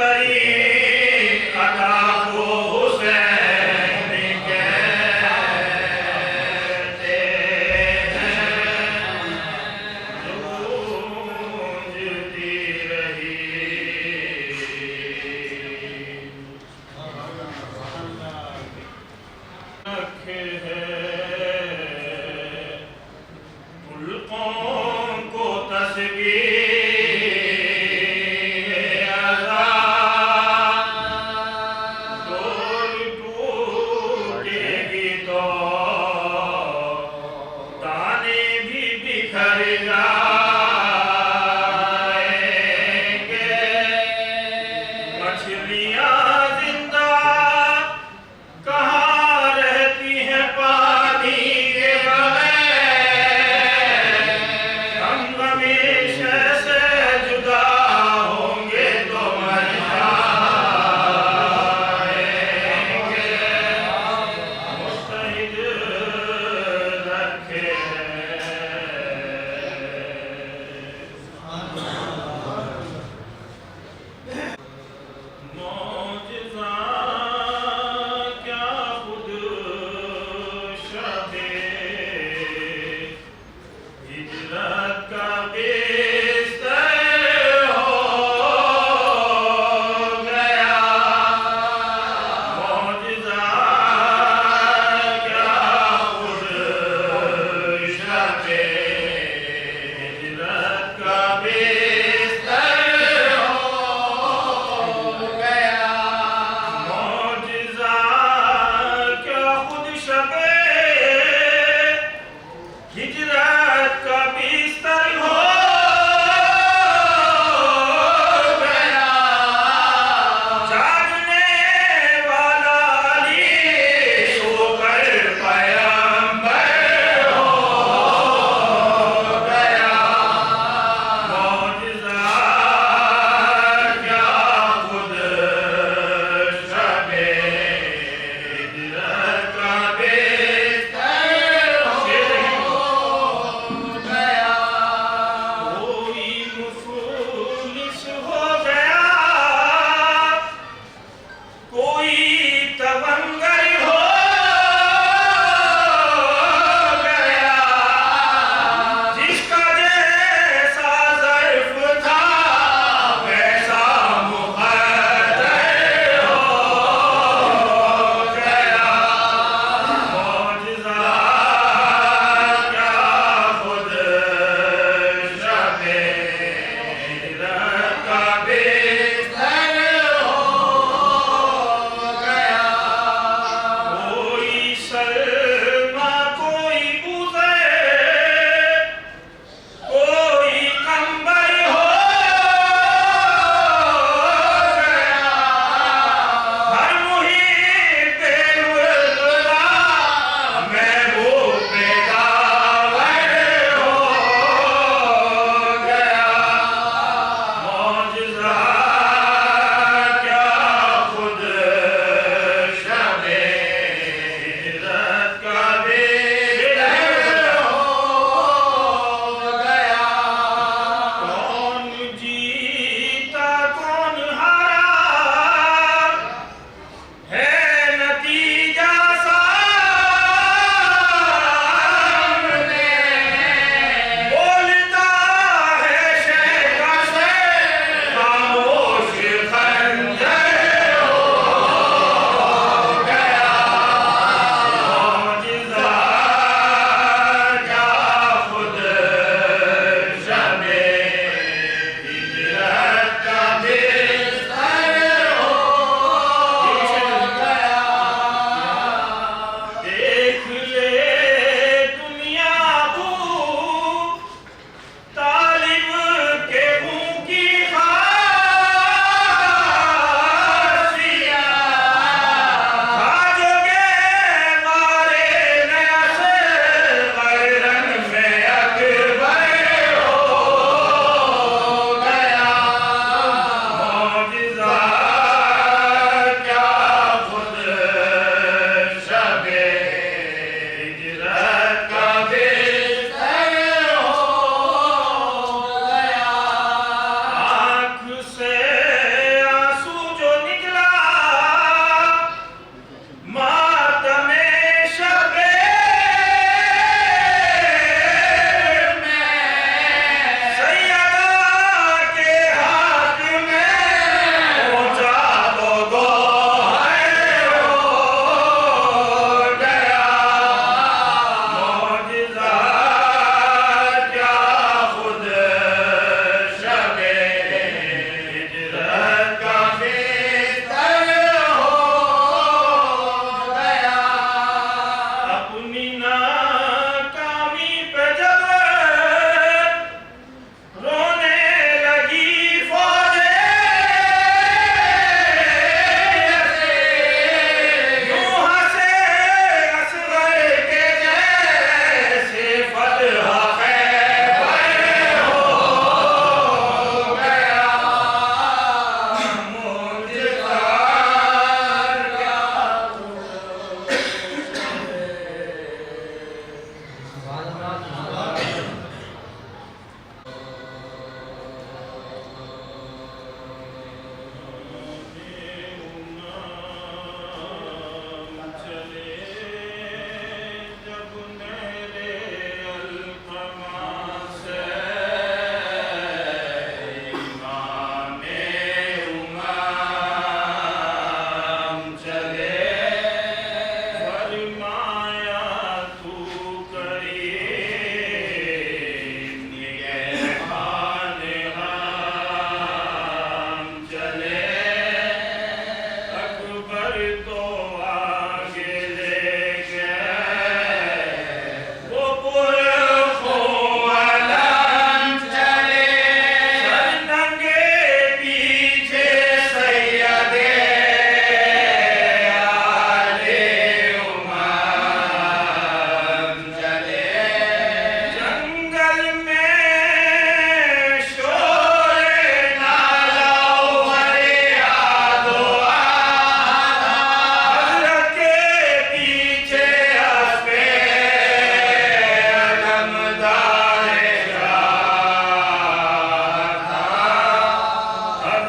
کریم عطا کو حسین کہتے ہیں گونجتی رہی رکھے ہے ملکوں کو تصویر عذاب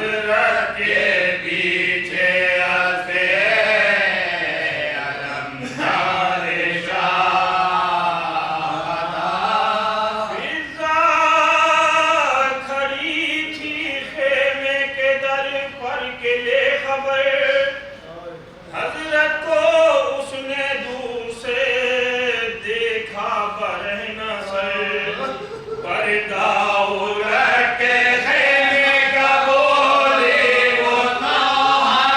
حضرت کے پیچھے آتے علمدار شہادہ فضا کھڑی تھی خیمے کے در پر کے لے خبر حضرت کو اس نے دور سے دیکھا برہنہ سر پردہ اڑ کے خیمے کا بولے وہ نہ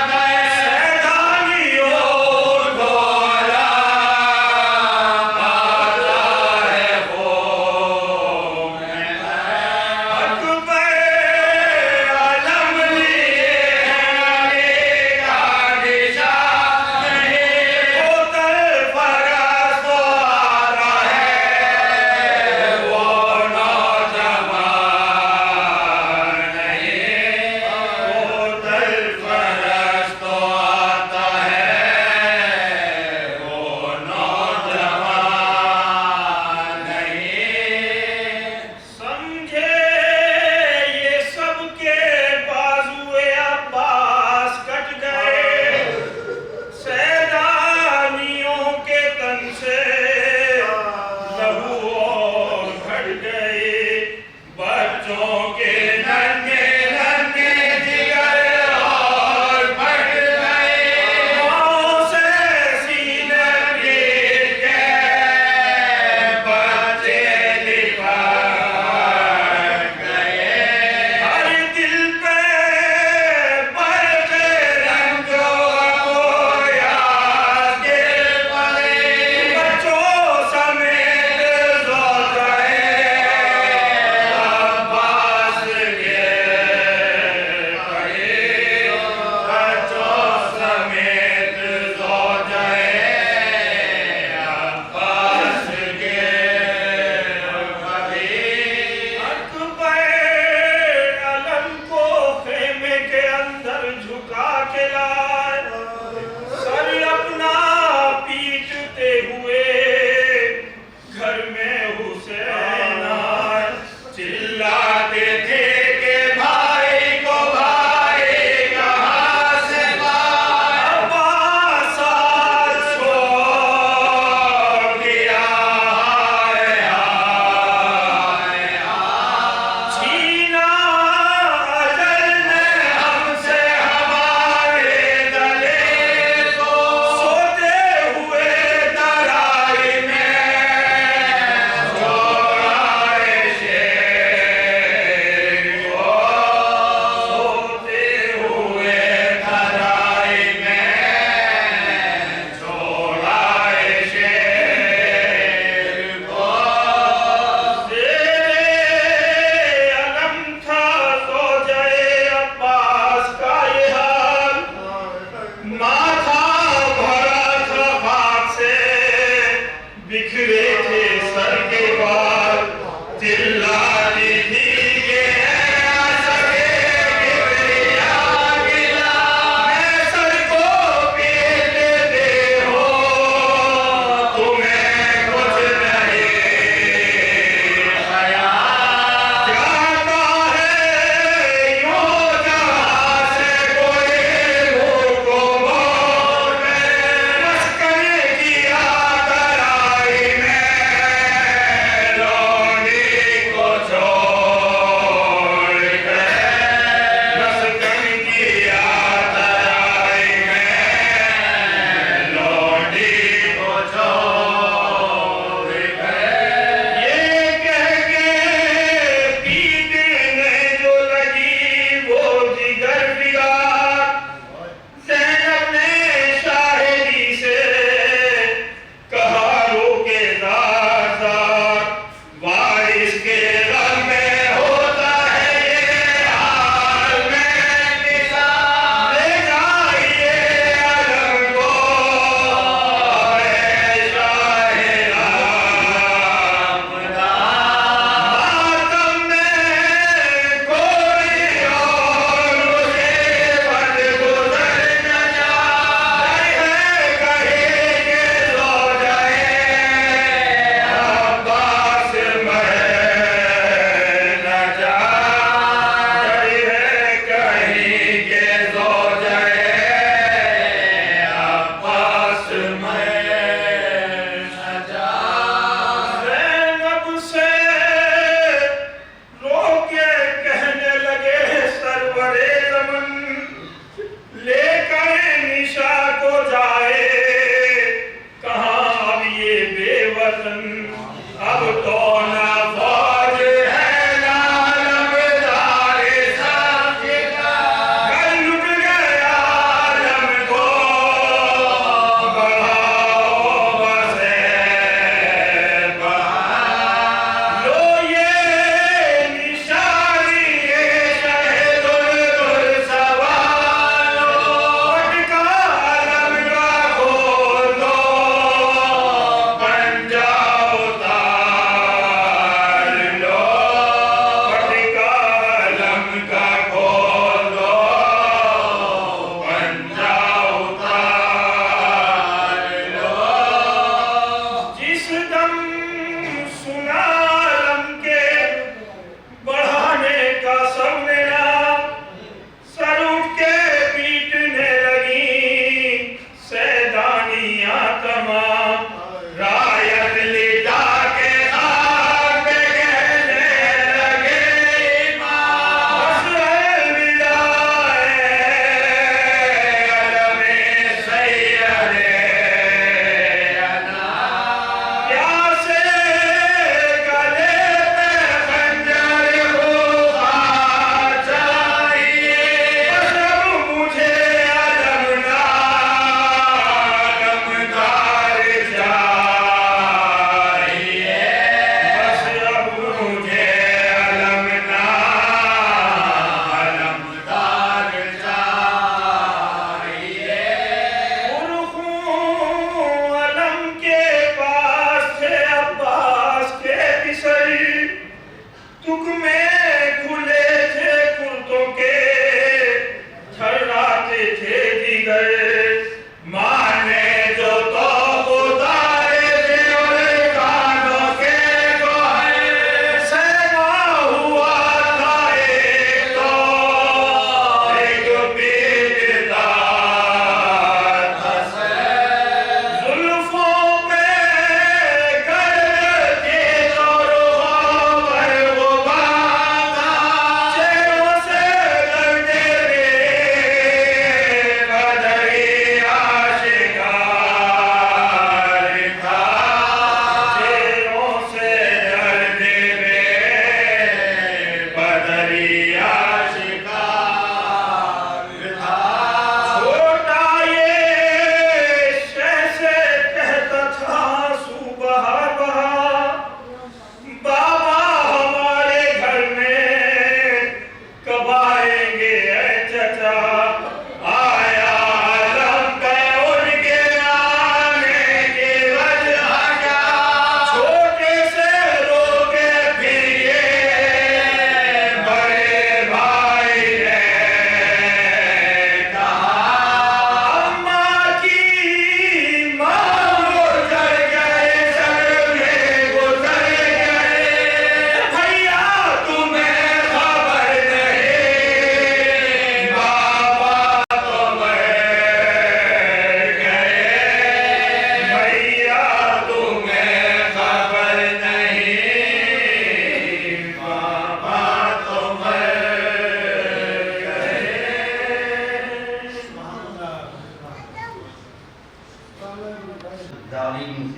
گئے سیدانیوں ڈھولا بازا ہے وہ میں اکبر علم لیے ہیں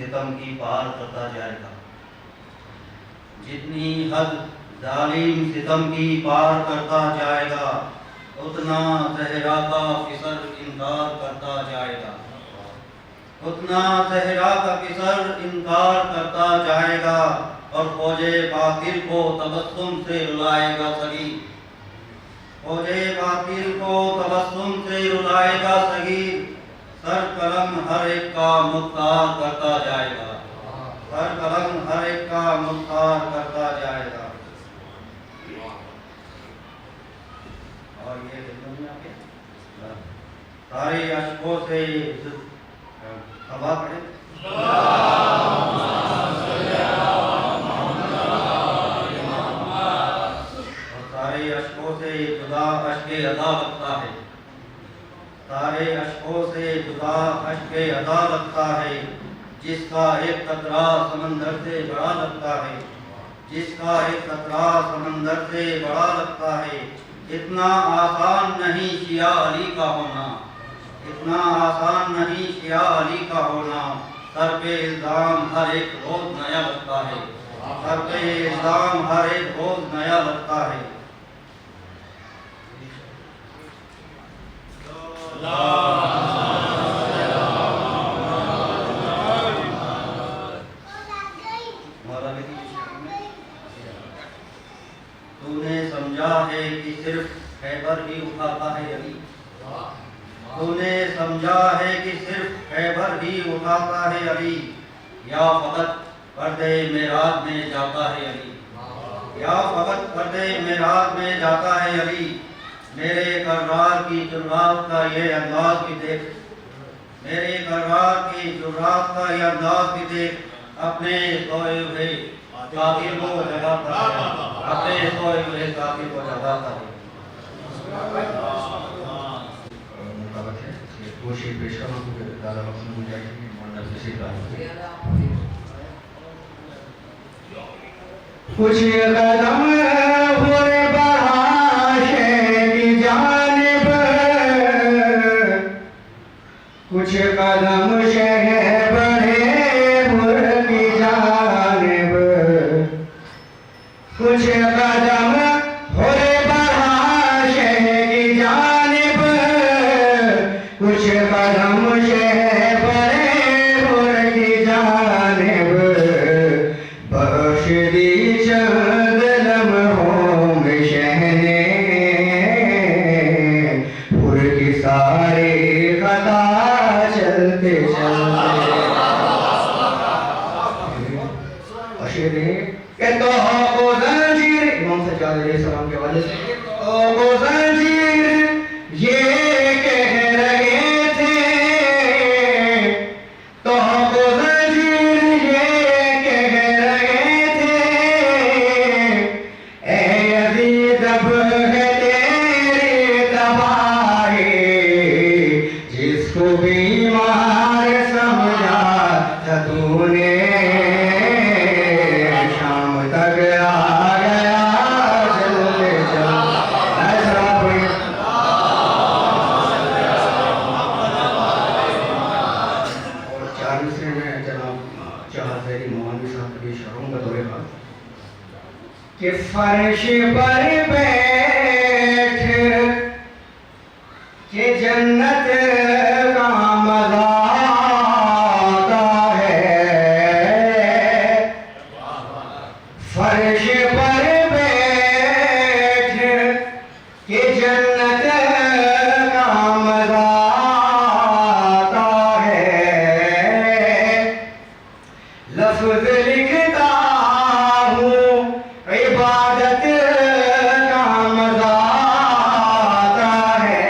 ستم کی پار کرتا جائے گا، جتنی حد ظالم ستم کی پار کرتا جائے گا اتنا زہرا کا فسر انکار کرتا جائے گا، اتنا زہرا کا فسر انکار کرتا جائے گا، اور فوج باطل کو تبسم سے رلائے گا صغیر، فوج باطل کو تبسم سے رلائے گا صغیر، سر قلم ہر ایک کا مختار کرتا جائے گا، سر قلم ہر ایک کا مختار کرتا جائے گا۔ اور یہ سارے اشکوں سے خبا پڑھیں، اور سارے اشکوں سے جدا اشک ادا لگتا ہے، سارے اشکوں سے جدا اشک ادا لگتا ہے، جس کا ایک قطرہ سمندر سے بڑا لگتا ہے، جس کا ایک قطرہ سمندر سے بڑا لگتا ہے، اتنا آسان نہیں شیعہ علی کا ہونا، اتنا آسان نہیں شیعہ علی کا ہونا، سر پہ الزام ہر ایک روز نیا لگتا ہے، سر پہ الزام ہر ایک روز نیا لگتا ہے۔ تو نے سمجھا ہے کہ صرف خیبر ہی اٹھاتا ہے علی، تو نے سمجھا ہے کہ صرف خیبر ہی اٹھاتا ہے علی، یا فقط پردے معراج میں جاتا ہے علی، یا فقط پردے معراج میں جاتا ہے علی، میرے کرار کی جرات کا یہ انداز بھی دیکھ، میرے کرار کی جرات کا یہ انداز بھی دیکھ، اپنے سوئے ہوئے قاتل کو جگاتا ہے، اپنے سوئے ہوئے قاتل کو جگاتا ہے۔ مطابق ہے وہ شیر پیش کرنا کو زیادہ وقت میں ہو جائے گی، منڈل سے سیکھا کچھ قدم ہوئے بڑھا شہر کی جانب، کچھ قدم شہر بڑھے بر کی جانب، کچھ قدم ہوئے بڑھا شہر کی جانب، کچھ قدم شہر بڑھے بر کی جانب، بخش دی چند لمحوں میں شہنے پور کی ساری خطا چلتے چلتے اشیر کہ تو زنجیر امام سجاد علیہ السلام کے والد سے تو زنجیر یہ کہہ رہے تھے، تو زنجیر یہ کہہ رہے تھے، اے یزید اب ہے تیری تباہی، جس کو بیمار سمجھا تھا تو نے شام تک آ گیا چلتے چلتے۔ ایسا کوئی اور 4 مصرے میں جناب جہاز زیری موانی صاحب کے شعروں کا دورے کا کہ فرش پر بیٹھ کہ جنت کا مزہ آتا ہے، فرش پر بیٹھ کہ جنت کا مزہ آتا ہے، لفظ لکھتا ہوں عبادت کا مزہ آتا ہے،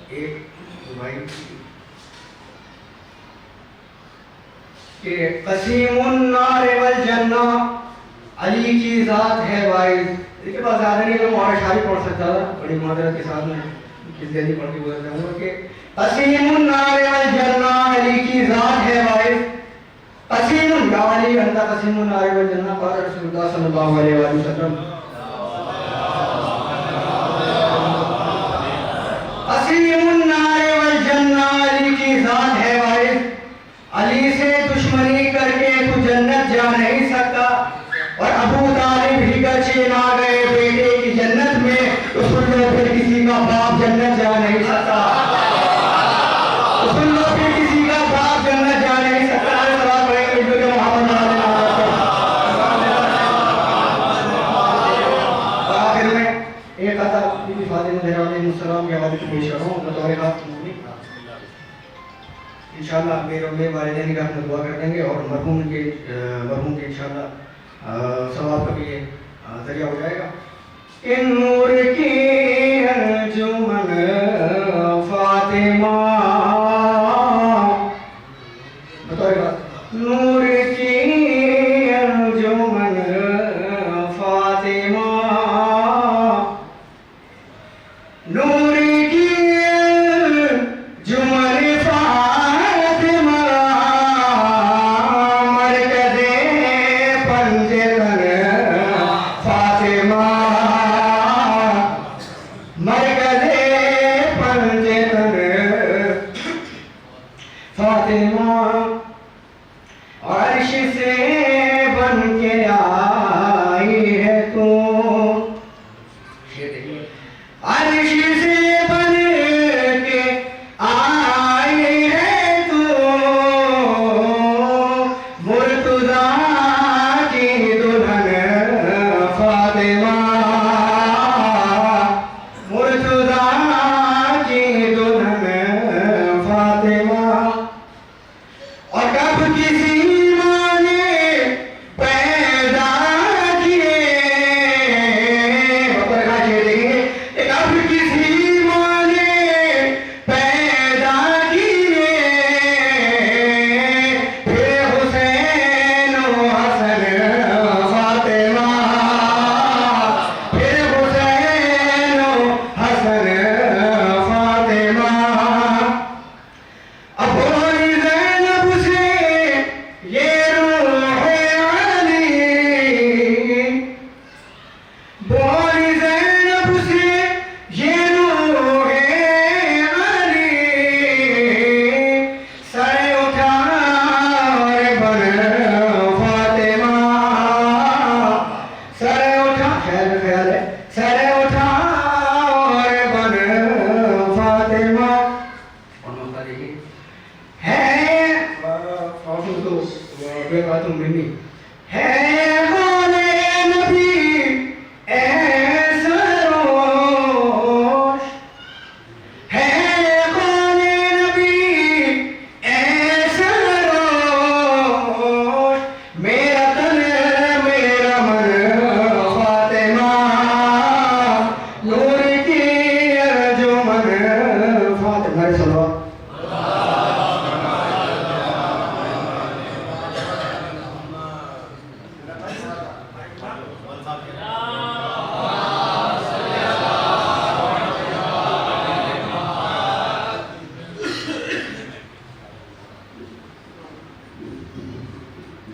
ایک بھائی کہ قسیم النار والجنہ علی کی ذات ہے وائز. دیکھیے بات زیادہ نہیں تو مہارا شاعری پڑھ سکتا تھا, بڑی معذرت کے ساتھ میں کس دینی پڑھ کے گزر جاؤں گا کہ قسیم النار والجنہ علی کی ذات ہے وائز. قسیم یا علی انت قسیم النار والجنہ قال رسول اللہ صلی اللہ علیہ وآلہ وسلم. قسیم النار والجنہ علی کی ذات ہے وائز. علی سے دشمنی کر کے تو جنت جا نہیں سکتا, اور ابو طالب ہی کا چین آ گئے بیٹے کی جنت میں تو سن لو پھر کسی کا باپ جنت جا نہیں سکتا. سن لو پھر کسی کا باپ جنت جا نہیں سکتا. سلام علیکم جو کہ محمد آخر میں ایک قطع بی بی فاطمہ زہرا علیہ السلام کے حوالے سے پیش کر رہا ہوں بطور خاص. انشاءاللہ میرے والدین کا ہم دعا کر دیں گے اور مرحوم کے انشاءاللہ ثواب کا بھی یہ ذریعہ ہو جائے گا. ان نور کی انجمن فاطمہ بطور بات نور کی انجمن فاطمہ نور کی انجمن عرش سے بن کے آئی ہے تو, عرش سے بن کے آئی ہے تو, مرتضیٰ کی دلہن فاطمہ, مرتضیٰ کی دلہن فاطمہ. اور کب کسی ماں نے پیدا کیے, کب کسی ماں نے پیدا کیے, پھر حسین و حسن فاطمہ, پھر حسین و حسن فاطمہ. اب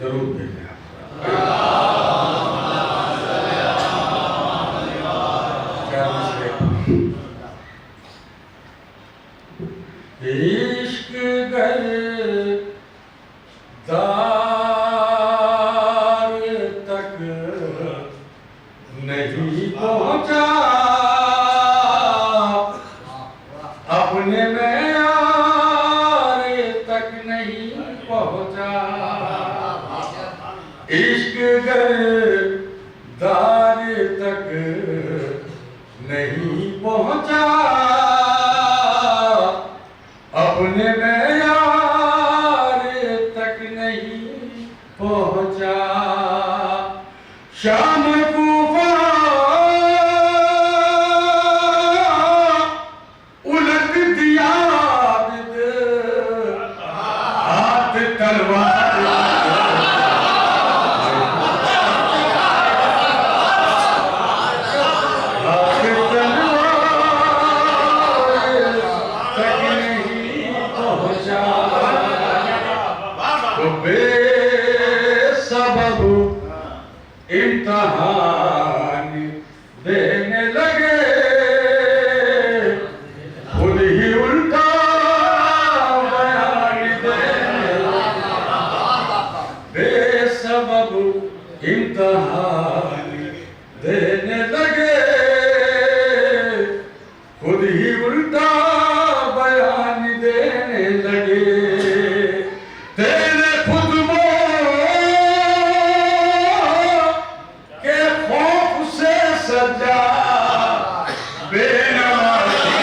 درود بھیجیں آپ. عشق گر دار تک نہیں پہنچا, اپنے معیار تک نہیں پہنچا. عشق گر دار تک نہیں پہنچا, اپنے معیار تک نہیں پہنچا. شام کوفہ الٹ دی بے سبب امتحان دینے لگے خود ہی الٹا بیان دینے بے سبب امتحان دینے لگے خود ہی الٹا بیان دینے لگے تیرے خطبوں کے خوف سے سجا بے نمازی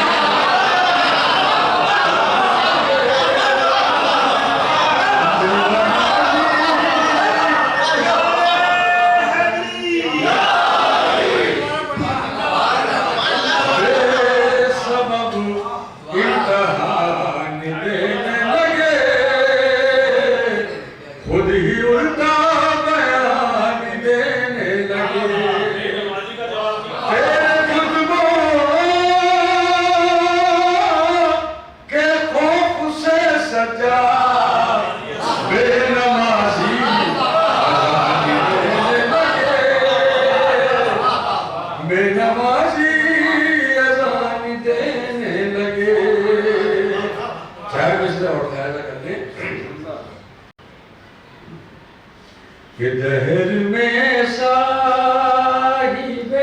کہ دہر میں صاحب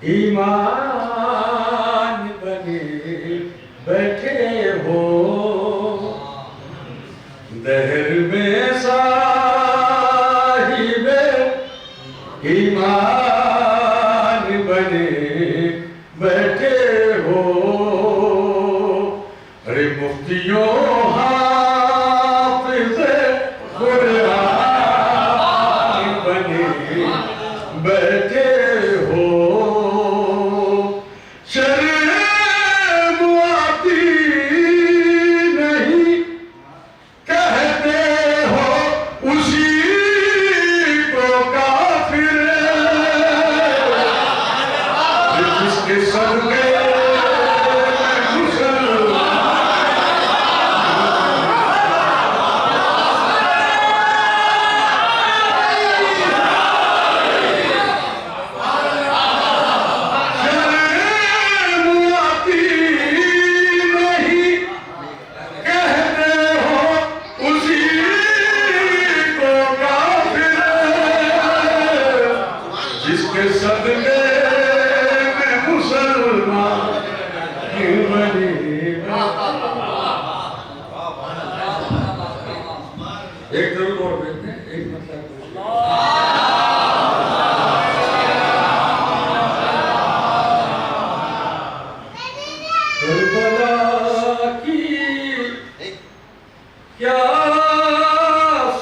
ایمان بنے بیٹھے ہو دہر میں صاحب ایمان بنے بیٹھے ہو ارے مفتیوں حافظ قرآن بنے بیٹھے ہو شرم آتی نہیں کہتے ہو اسی کو کافر جس کے صدقے ایک ضرور اور بیٹھتے ہیں ایک مطلب کربلا کی کیا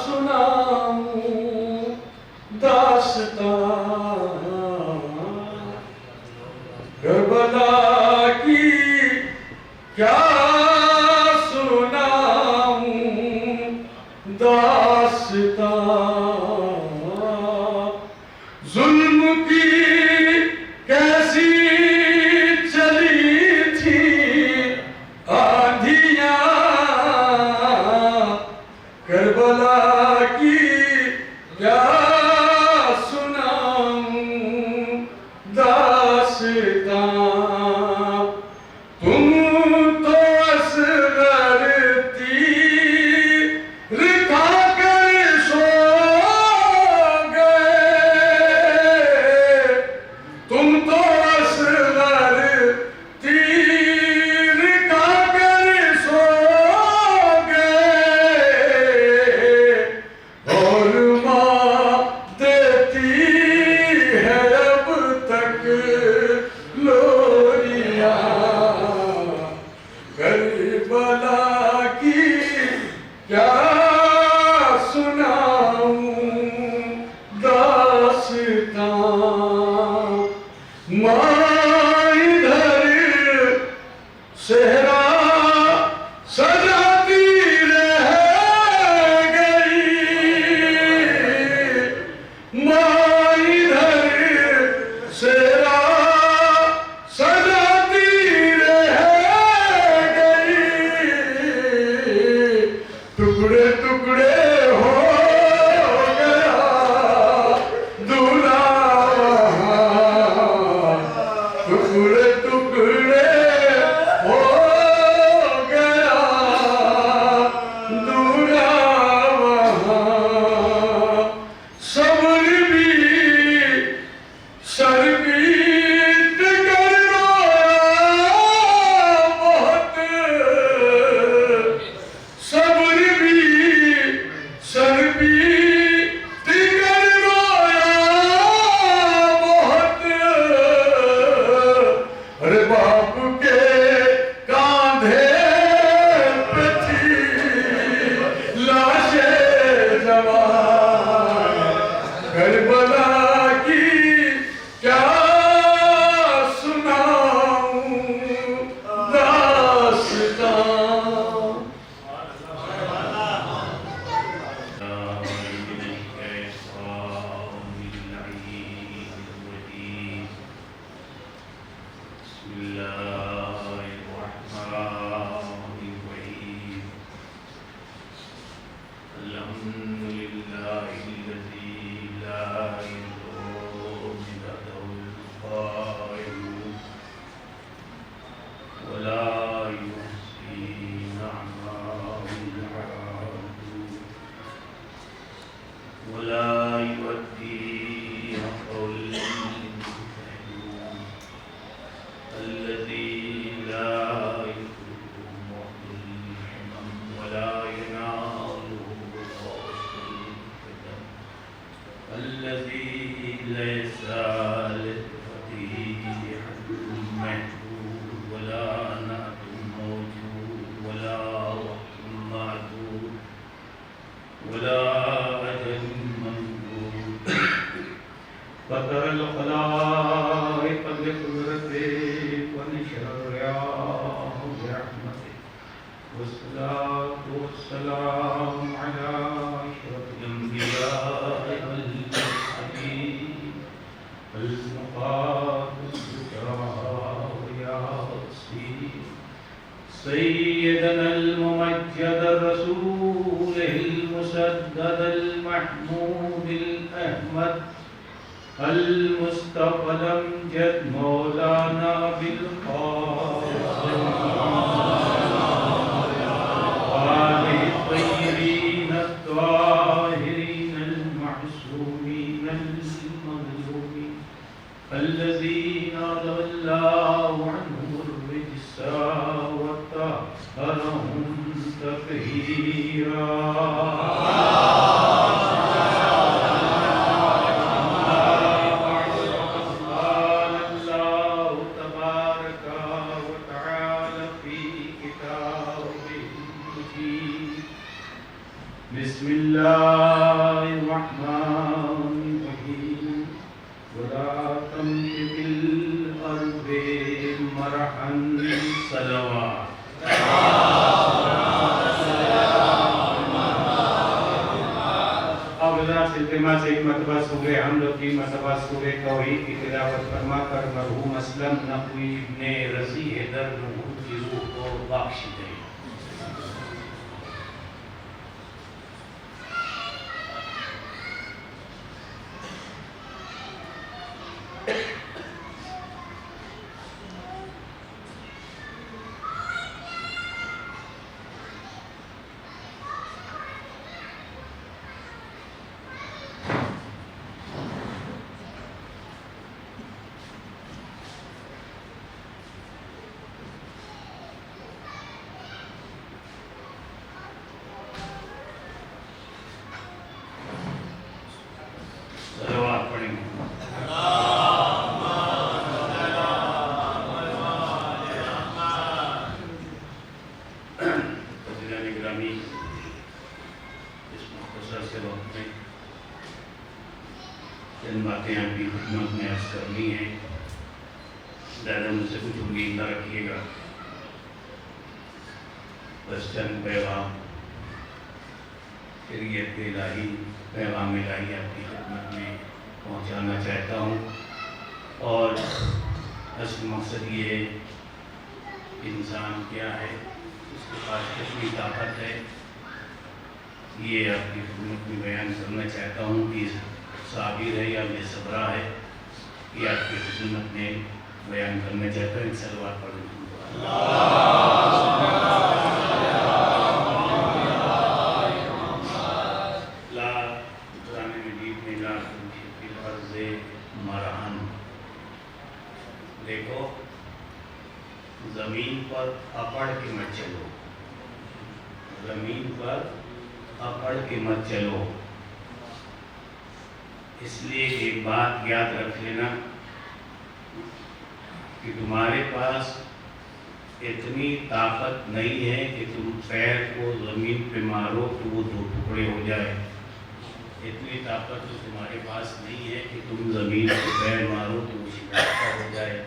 سناؤں داستان کربلا کی کیا داستان ظلم کی کیسی چلی تھی آندھیاں کربلا کی کیا سناؤں داستان تم تو اصغر ٹکڑے ٹکڑے سيدنا الممجد الرسول المسدد المحمود الأحمد المصطفى الأمجد مولانا بالقاسم وآله الطيبين الطاهرين المعصومين المظلومين الذين أذهب الله عنهم الرجس وطهرهم تطهيرا. بسم الله الرحمن الرحيم ولا تمشي في الأرض مرحا صلوات. اب ذرا سلطمہ سے ایک مرتبہ سورہ حمد کی مرتبہ سورہ توحید کی تلاوت فرما کر مرحوم اسلم نقوی ابن رضی حیدر محمود کی روح کو بخش دے. چند باتیں آپ کی خدمت میں عرض کرنی ہیں. زیادہ مجھ سے کچھ امید نہ رکھیے گا، بس چند پیغام شریعت الہی، پیغام الہی آپ کی خدمت میں پہنچانا چاہتا ہوں. اور اصل مقصد یہ ہے کہ انسان کیا ہے، اس کے پاس کتنی طاقت ہے، یہ آپ کی خدمت میں بیان کرنا چاہتا ہوں کہ صابر ہے یا بے صبرا ہے، یہ آپ کی خدمت میں بیان کرنا چاہتا ہوں. ایک صلوات پڑھیں. لا قرآن مجید میں لا تمشی فی الارض مرحا. دیکھو، زمین پر اپڑ کے مت چلو، زمین پر اپڑ کے مت چلو. اس لیے ایک بات یاد رکھ لینا کہ تمہارے پاس اتنی طاقت نہیں ہے کہ تم پیر کو زمین پہ مارو تو وہ دو ٹکڑے ہو جائے. اتنی طاقت تو تمہارے پاس نہیں ہے کہ تم زمین پہ پیر مارو تو وہ شکستہ ہو جائے.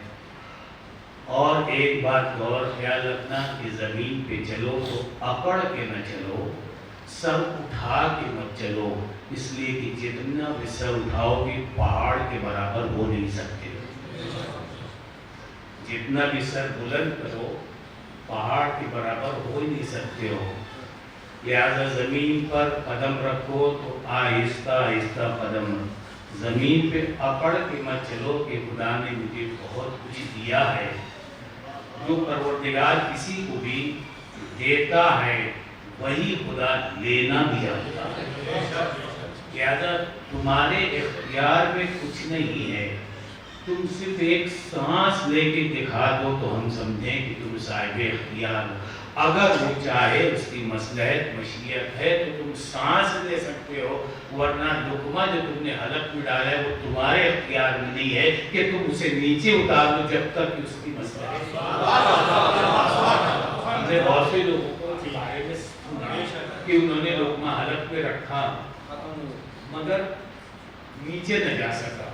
اور ایک بات غور خیال رکھنا کہ زمین پہ چلو تو اپڑ کے نہ چلو، سر اٹھا کے مت چلو. اس لیے کہ جتنا بھی سر اٹھاؤ گے پہاڑ کے برابر ہو نہیں سکتے. جتنا بھی سر بلند کرو پہاڑ کے برابر ہو ہی نہیں سکتے ہو. لہذا زمین پر قدم رکھو تو آہستہ آہستہ قدم رکھو. زمین پہ اپڑ کے مت چلو کہ خدا نے مجھے بہت کچھ دیا ہے. جو پروردگار کسی کو بھی دیتا ہے وہی خدا لینا بھی جانتا ہے. لہذا تمہارے اختیار میں کچھ نہیں ہے. تم صرف ایک سانس لے کے دکھا دو تو ہم سمجھیں کہ تم صاحب اختیار ہو. اگر وہ چاہے، اس کی مصلحت مشیت ہے تو تم سانس لے سکتے ہو، ورنہ لقمہ جو تم نے حلق میں ڈالا ہے وہ تمہارے اختیار میں نہیں ہے کہ تم اسے نیچے اتار دو جب تک کہ اس کی مصلحت. ہم نے بہت سے لوگوں کو بارے میں سنا کہ انہوں نے لقمہ حلق میں رکھا مگر نیچے نہ جا سکا.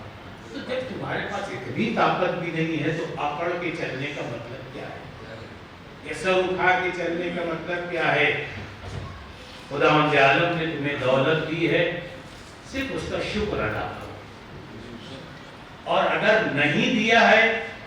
تو جب تمہارے پاس اتنی طاقت بھی نہیں ہے تو اکڑ کے چلنے کا مطلب کیا ہے؟ سر اٹھا کے چلنے کا مطلب کیا ہے؟ خداوند عالم نے تمہیں دولت دی ہے، صرف اس کا شکر ادا کرو. اور اگر نہیں دیا ہے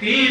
3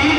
3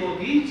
2-3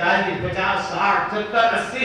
40 50 60 70 80,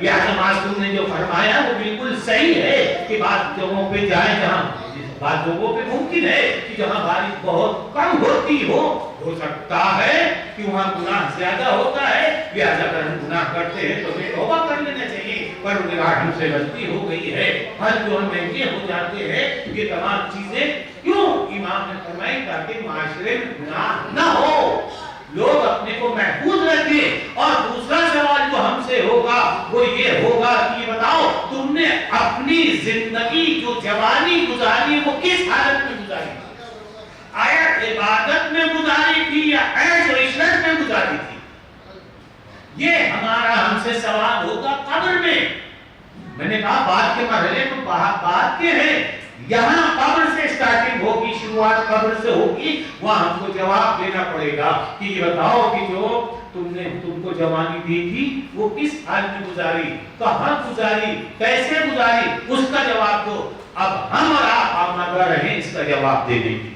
لہٰذا معصوم نے جو فرمایا وہ بالکل صحیح ہے کہ بعض جگہوں پہ جائیں جہاں بعض جگہوں پہ ممکن ہے کہ جہاں بارش بہت کم ہوتی ہو سکتا ہے کہ وہاں گناہ زیادہ ہوتا ہے، لہٰذا اگر ہم گناہ کرتے ہیں تو ہمیں توبہ کر لینا چاہیے، پر ہم سے غلطی ہو گئی ہے، ہر جو ہم مہنگے ہو جاتے ہیں، یہ تمام چیزیں کیوں امام نے فرمائی تاکہ معاشرے میں گناہ نہ ہو، لوگ اپنے کو محفوظ رکھیں۔ اور دوسرا سوال جو ہم سے ہوگا وہ یہ ہوگا کہ یہ بتاؤ تم نے اپنی زندگی جو جوانی گزاری وہ کس حالت میں گزاری؟ آیا عبادت میں گزاری تھی یا عیش و عشرت میں گزاری تھی؟ یہ ہمارا ہم سے سوال ہوگا قبر میں۔ میں نے کہا بعد کے مرحلے تو بعد کے ہیں، یہاں قبر سے سٹارٹنگ ہوگی، شروعات قبر سے ہوگی، وہاں ہم کو جواب دینا پڑے گا کہ یہ بتاؤ کہ جو تم کو جوانی دی تھی وہ کس حال میں گزاری، کہاں گزاری، کیسے گزاری، اس کا جواب دو۔ اب ہم اور آپ آمادہ رہیں اس کا جواب دینے کے لیے۔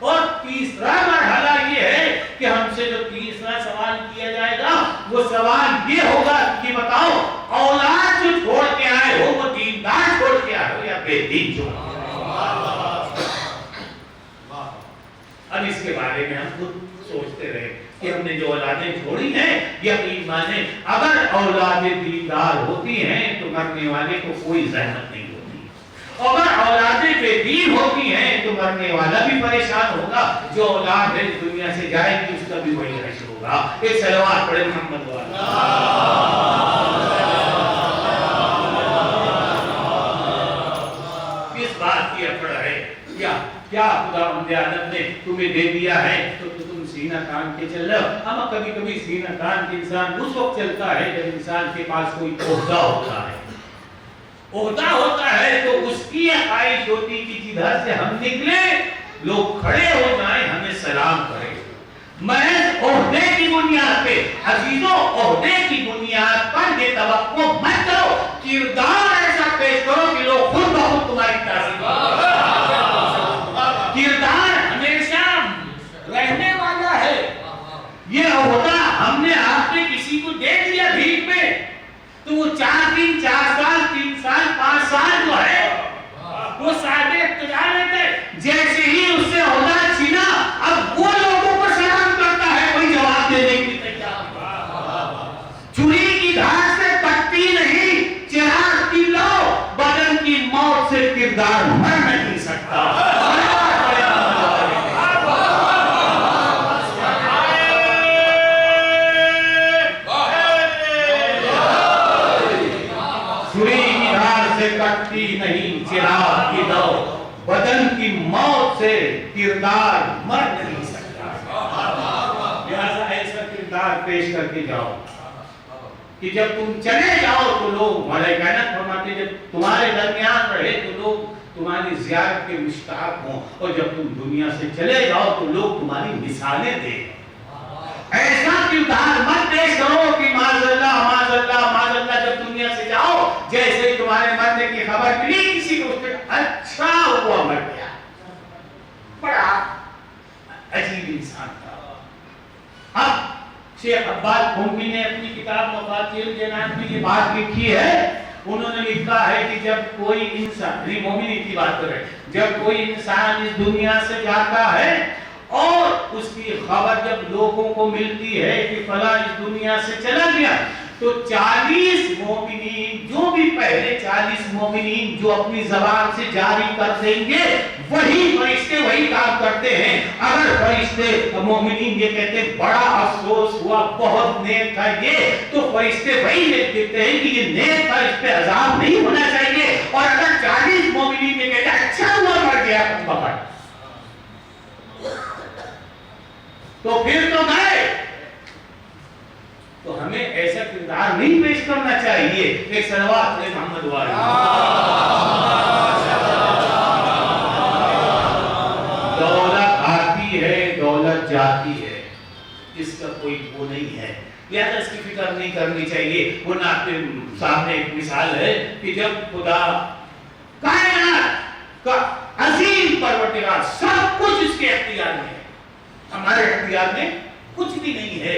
اور تیسرا مرحلہ یہ ہے کہ ہم سے جو تیسرا سوال کیا جائے گا وہ سوال یہ ہوگا کہ بتاؤ اولاد جو چھوڑ کے آئے ہو وہ دیندار چھوڑ کے آئے ہو یا بے دین چھوڑ کے آئے ہو؟ اب اس کے بارے میں ہم خود سوچتے رہے کہ ہم نے جو اولادیں چھوڑی ہیں یقین مانیں اگر اولادیں دیندار ہوتی ہیں تو مرنے والے کو کوئی زحمت نہیں ہوتی، اگر اولادیں بے دین ہوتی ہیں تو مرنے والا بھی پریشان ہوگا، جو اولاد ہے دنیا سے جائے گی اس کا بھی وہی حشر ہوگا۔ ایک صلوات پڑھے محمد والا۔ کس بات کی اکڑ ہے؟ کیا خدا عالم نے تمہیں دے دیا ہے تو تم سینہ تان کے چل رہے ہو؟ اما کبھی کبھی سینہ تان کے انسان اس وقت چلتا ہے جب انسان کے پاس کوئی عہدہ ہوتا ہے، عہدہ ہوتا ہے تو اس کی خواہش ہوتی کہ جدھر سے ہم نکلے لوگ کھڑے ہو جائیں ہمیں سلام کریں۔ محض عہدے کی بنیاد پہ عزیزوں، عہدے کی بنیاد پر یہ توقع مت کرو، کردار ایسا پیش کرو کہ لوگ خود بخود تمہاری تعریف کریں۔ کردار ہمیشہ رہنے والا ہے۔ یہ عہدہ ہم نے آپ نے کسی کو دے دیا بھیک میں تو وہ 4 دن 4 سال 3 سال 5 سال جو ہے وہ صاحب اقتدار رہتے، جیسے ہی اس سے عہدہ چھینا اب وہ لوگوں پر سلام کرتا ہے، کوئی جواب دینے کی تیار۔ چھری کی دھار سے کٹتی نہیں چراغ کی لو، بدن کی موت سے کردار مر نہیں سکتا۔ کٹتی نہیں چراغ کی لو، بدن کی موت سے کردار مر نہیں سکتا۔ لہذا ایسا کردار پیش کر کے جاؤ کہ جب تم چلے جاؤ تو لوگ ملائکہ فرماتے جب تمہارے درمیان رہے تو لوگ تمہاری زیارت کے مشتاق ہوں، اور جب تم دنیا سے چلے جاؤ تو لوگ تمہاری مثالیں دیں۔ ایسا کردار مت پیش کرو کہ معاذ اللہ معاذ اللہ معاذ اللہ جب دنیا سے جاؤ جیسے تمہارے مرنے کی خبر ملی کسی کو اچھا ہوا مر گیا، بڑا عجیب انسان تھا۔ اب شیخ عباس بھونگی نے اپنی کتاب مفاتیح الجنان میں یہ بات لکھی ہے، انہوں نے لکھا ہے کہ جب کوئی انسان، مومن کی بات کر رہے ہیں، جب کوئی انسان اس دنیا سے جاتا ہے اور اس کی خبر جب لوگوں کو ملتی ہے کہ فلاں اس دنیا سے چلا گیا تو 40 مومنین جو بھی پہلے 40 مومنین جو اپنی زبان سے جاری کر دیں گے وہی فرشتے وہی کام کرتے ہیں۔ اگر فرشتے مومنین یہ کہتے ہیں بڑا افسوس ہوا بہت نیک تھا یہ، تو فرشتے وہی لکھ دیتے ہیں کہ یہ نیک تھا اس پہ عذاب نہیں ہونا چاہیے، اور اگر 40 مومنین یہ کہتے ہیں اچھا ہوا مر گیا پکڑ تو پھر تو گئے۔ تو ہمیں ایسا کردار نہیں پیش کرنا چاہیے۔ ایک صلوات ہے محمد والی۔ دولت آتی ہے دولت جاتی ہے، اس کا کوئی وہ نہیں ہے، لہذا اس کی فکر نہیں کرنی چاہیے۔ وہ آپ کے سامنے ایک مثال ہے کہ جب خدا کائنات کا عظیم پروردگار سب کچھ اس کے اختیار میں ہے، ہمارے اختیار میں کچھ بھی نہیں ہے،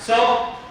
100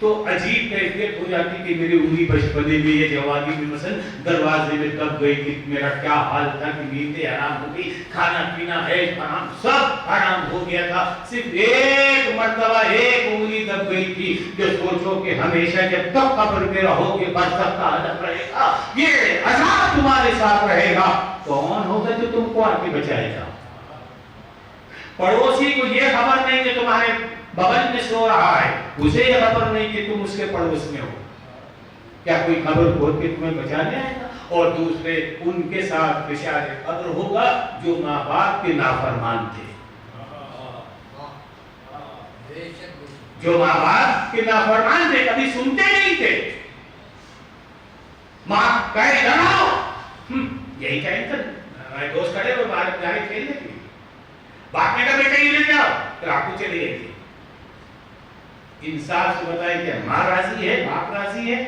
تو عجیب کیفیت ہو جاتی کہ میری انگلی بچپنے میں یہ جوانی میں مثلا دروازے میں دب گئی کہ میرا کیا حال تھا کہ نیندیں حرام ہو گئی، کھانا پینا عیش حرام سب حرام ہو گیا تھا، صرف ایک مرتبہ ایک انگلی دب گئی تھی جو سوچو کہ ہمیشہ جب تک قبر میں رہو گے برزخ کا عذاب رہے گا، یہ عذاب تمہارے ساتھ رہے گا، کون ہوگا جو تم کو آ کے بچائے گا؟ پڑوسی کو یہ خبر نہیں کہ تمہارے بغل میں سو رہا ہے، اسے یہ خبر نہیں کہ تم اس کے پڑوس میں ہو، کیا کوئی خبر کھول کے تمہیں بچانے آئے گا؟ اور دوسرے ان کے ساتھ فشار قبر ہوگا جو ماں باپ کے نافرمان تھے، جو ماں باپ کے نافرمان تھے، کبھی سنتے نہیں تھے، ماں کہے ڈراؤ، یہی کہیں تھے دوست کھڑے ہوئے باہر جا کے کھیلنے کے لیے، باپ نے کہا بیٹا یہ لے جاؤ، پھر آپ کو چلی گئی تھی۔ انصاف سے بتائیں کہ ماں راضی ہے، باپ راضی ہے؟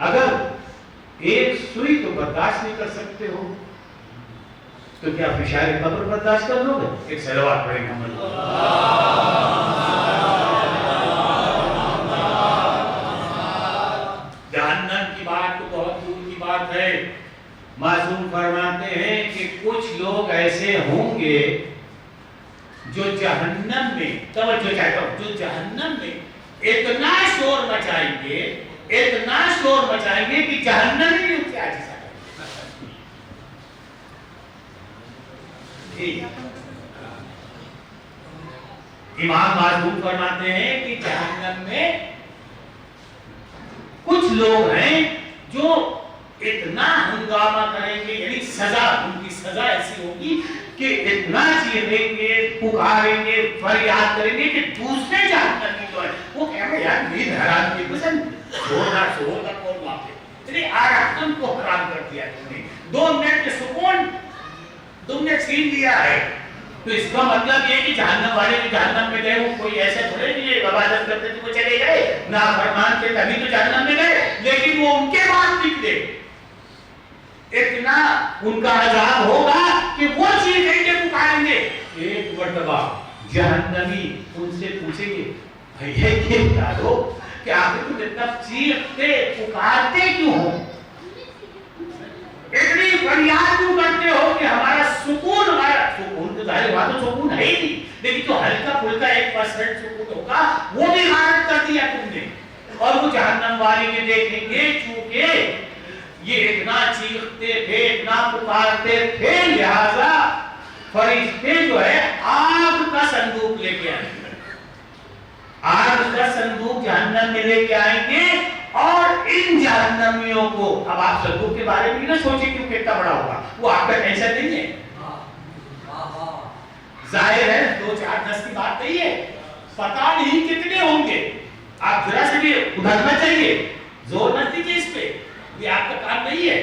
اگر ایک سوئی تو برداشت نہیں کر سکتے ہو تو کیا فشار قبر برداشت کر لو گے؟ ایک صلوات پڑھیں گے ہم جہنم کی بات تو بہت دور کی بات ہے، معصوم فرماتے ہیں کہ کچھ لوگ ایسے ہوں گے جو جہنم میں، توجہ چاہتا ہوں، جو جہنم میں اتنا شور مچائیں گے، اتنا شور مچائیں گے کہ جہنم ہی نہیں اٹھے آج امام معصوم فرماتے ہیں کہ جہنم میں کچھ لوگ ہیں جو اتنا ہنگامہ کریں گے، یعنی سزا، ان کی سزا ایسی ہوگی کہ اتنا چیخیں گے، پکاریں گے، فریاد کریں گے کہ دوسرے جہنمی جو ہے وہ کہیں گے یار نیند حرام کی پسند سونا سونا کون معافی، یعنی آرام کو حرام کر دیا تم نے، 2 منٹ کے سکون تم نے چھین لیا ہے۔ تو اس کا مطلب یہ کہ جہنم والے جو جہنم میں گئے وہ کوئی ایسے تھوڑے نہیں عبادت کرتے تھے وہ چلے گئے، نافرمان تھے تبھی تو جہنم میں گئے، لیکن وہ ان کے بعد نکلے، اتنا ان کا عذاب ہوگا کہ وہ چیخیں گے، پکاریں گے۔ ایک مرتبہ جہنمی ان سے پوچھیں گے بھیا یہ بتا دو کہ آپ کو اتنا چیختے پکارتے کیوں ہو، اتنی فریاد کیوں کرتے ہو کہ ہمارا سکون، ہمارا سکون تو ظاہر بات ہے سکون ہے ہی نہیں، لیکن جو ہلکا پھلکا 1% سکون ہوگا وہ بھی غارت کر دیا تم نے۔ اور وہ جہنم والے کے دیکھیں گے چونکہ یہ اتنا چیختے تھے، اتنا پکارتے تھے، لہذا فرشتے جو ہے آگ کا صندوق لے کے آئیں گے، آگ کا صندوق جہنم میں لے کے آئیں گے، اور ان جہنمیوں کو، اب آپ صندوق کے بارے میں نہ سوچیں کیوں کتنا بڑا ہوگا، وہ آپ کا ٹینشن نہیں ہے، ظاہر ہے 2 4 10 کی بات نہیں ہے، پتہ نہیں کتنے ہوں گے، آپ ذرا سے بھی ادھرنا چاہیے، زور نہ دیجیے اس پہ، یہ آپ کا کام نہیں ہے۔